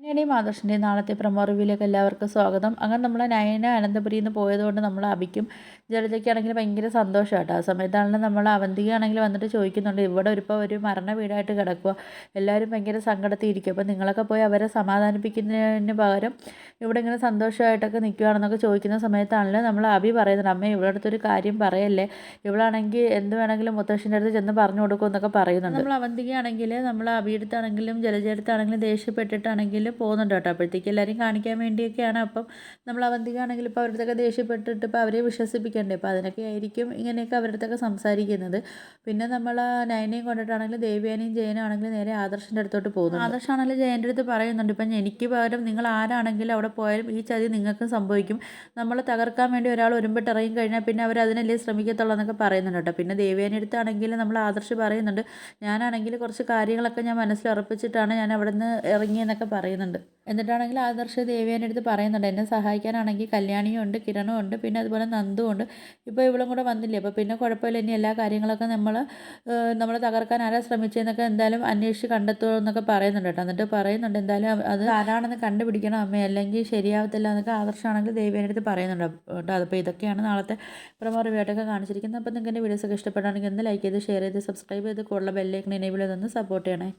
നയനയും ആദർശിൻ്റെയും നാളത്തെ പ്രൊമോ റിവ്യൂയിലേക്ക് എല്ലാവർക്കും സ്വാഗതം. അങ്ങനെ നമ്മൾ നയന അനന്തപുരിയിൽ നിന്ന് പോയതുകൊണ്ട് നമ്മൾ അഭിക്കും ജലജയ്ക്കാണെങ്കിൽ ഭയങ്കര സന്തോഷമാട്ടോ. ആ സമയത്താണെങ്കിലും നമ്മൾ അവന്തികയാണെങ്കിൽ വന്നിട്ട് ചോദിക്കുന്നുണ്ട്, ഇവിടെ ഇപ്പോൾ ഒരു മരണ വീടായിട്ട് കിടക്കുക, എല്ലാവരും ഭയങ്കര സങ്കടത്തിൽ ഇരിക്കും, അപ്പോൾ നിങ്ങളൊക്കെ പോയി അവരെ സമാധാനിപ്പിക്കുന്നതിന് പകരം ഇവിടെ ഇങ്ങനെ സന്തോഷമായിട്ടൊക്കെ നിൽക്കുകയാണെന്നൊക്കെ ചോദിക്കുന്ന സമയത്താണെങ്കിലും നമ്മൾ അഭി പറയുന്നുണ്ട്, അമ്മ ഇവിടെ അടുത്തൊരു കാര്യം പറയല്ലേ, ഇവളാണെങ്കിൽ എന്ത് വേണമെങ്കിലും മുത്തശ്ശിൻ്റെ അടുത്ത് ചെന്ന് പറഞ്ഞു കൊടുക്കുമെന്നൊക്കെ പറയുന്നുണ്ട്. നമ്മൾ അവന്തികയാണെങ്കിൽ നമ്മൾ അഭിയെടുത്താണെങ്കിലും ജലജയെടുത്താണെങ്കിലും ദേഷ്യപ്പെട്ടിട്ടാണെങ്കിലും പോകുന്നുണ്ട് കേട്ടോ. അപ്പോഴത്തേക്ക് എല്ലാവരും കാണിക്കാൻ വേണ്ടിയൊക്കെയാണ്. അപ്പം നമ്മൾ അവന്തികയാണെങ്കിൽ ഇപ്പോൾ അവരുടെ അടുത്തൊക്കെ ദേഷ്യപ്പെട്ടിട്ട് ഇപ്പോൾ അവരെ വിശ്വസിപ്പിക്കണ്ടേ, അപ്പോൾ അതിനൊക്കെ ആയിരിക്കും ഇങ്ങനെയൊക്കെ അവരുടെ അടുത്തൊക്കെ സംസാരിക്കുന്നത്. പിന്നെ നമ്മൾ നയനയും കൊണ്ടിട്ടാണെങ്കിലും ദേവ്യാനിയും ജയനും ആണെങ്കിലും നേരെ ആദർശിൻ്റെ അടുത്തോട്ട് പോകുന്നു. ആദർശാണെങ്കിൽ ജയൻ്റെ അടുത്ത് പറയുന്നുണ്ട്, ഇപ്പം എനിക്ക് പകരം നിങ്ങൾ ആരാണെങ്കിലും അവിടെ പോയാലും ഈ ചതി നിങ്ങൾക്കും സംഭവിക്കും, നമ്മൾ തകർക്കാൻ വേണ്ടി ഒരാൾ ഒരുമ്പിട്ട് ഇറങ്ങി കഴിഞ്ഞാൽ പിന്നെ അവർ അതിനല്ലേ ശ്രമിക്കത്തുള്ളൂ എന്നൊക്കെ പറയുന്നുണ്ട് കേട്ടോ. പിന്നെ ദേവ്യാനി അടുത്താണെങ്കിൽ നമ്മൾ ആദർശ് പറയുന്നുണ്ട്, ഞാനാണെങ്കിൽ കുറച്ച് കാര്യങ്ങളൊക്കെ ഞാൻ മനസ്സിൽ ഉറപ്പിച്ചിട്ടാണ് ഞാൻ അവിടെ നിന്ന് ഇറങ്ങിയെന്നൊക്കെ പറയുന്നുണ്ട്. എന്നിട്ടാണെങ്കിൽ ആദർശ് ദേവ്യാൻ്റെ അടുത്ത് പറയുന്നുണ്ട്, എന്നെ സഹായിക്കാനാണെങ്കിൽ കല്യാണിയും ഉണ്ട്, കിരണും ഉണ്ട്, പിന്നെ അതുപോലെ നന്ദും ഉണ്ട്, ഇപ്പോൾ ഇവളും കൂടെ വന്നില്ലേ, അപ്പോൾ പിന്നെ കുഴപ്പമില്ല, ഇനി എല്ലാ കാര്യങ്ങളൊക്കെ നമ്മൾ തകർക്കാൻ ആരാ ശ്രമിച്ചതെന്നൊക്കെ എന്തായാലും അന്വേഷിച്ച് കണ്ടെത്തുമെന്നൊക്കെ പറയുന്നുണ്ട് കേട്ടോ. എന്നിട്ട് പറയുന്നുണ്ട്, എന്തായാലും അത് ആരാണെന്ന് കണ്ടുപിടിക്കണം അമ്മ, അല്ലെങ്കിൽ ശരിയാവത്തില്ല എന്നൊക്കെ ആദർശാണെങ്കിൽ ദേവ്യാൻ്റെ അടുത്ത് പറയുന്നുണ്ട് കേട്ടോ. അപ്പോൾ ഇതൊക്കെയാണ് നാളത്തെ പ്രൊമോ റിവ്യൂ ആയിട്ടൊക്കെ കാണിച്ചിരിക്കുന്നത്. അപ്പോൾ നിങ്ങൾക്ക് എൻ്റെ വീഡിയോസൊക്കെ ഇഷ്ടപ്പെടുകയാണെങ്കിൽ ഒന്ന് ലൈക്ക് ചെയ്ത് ഷെയർ ചെയ്ത് സബ്സ്ക്രൈബ് ചെയ്ത് കൂടുതൽ ബെല്ലൈക്കൺ എനേബിൾ ചെയ്തൊന്ന് സപ്പോർട്ട് ചെയ്യണേ.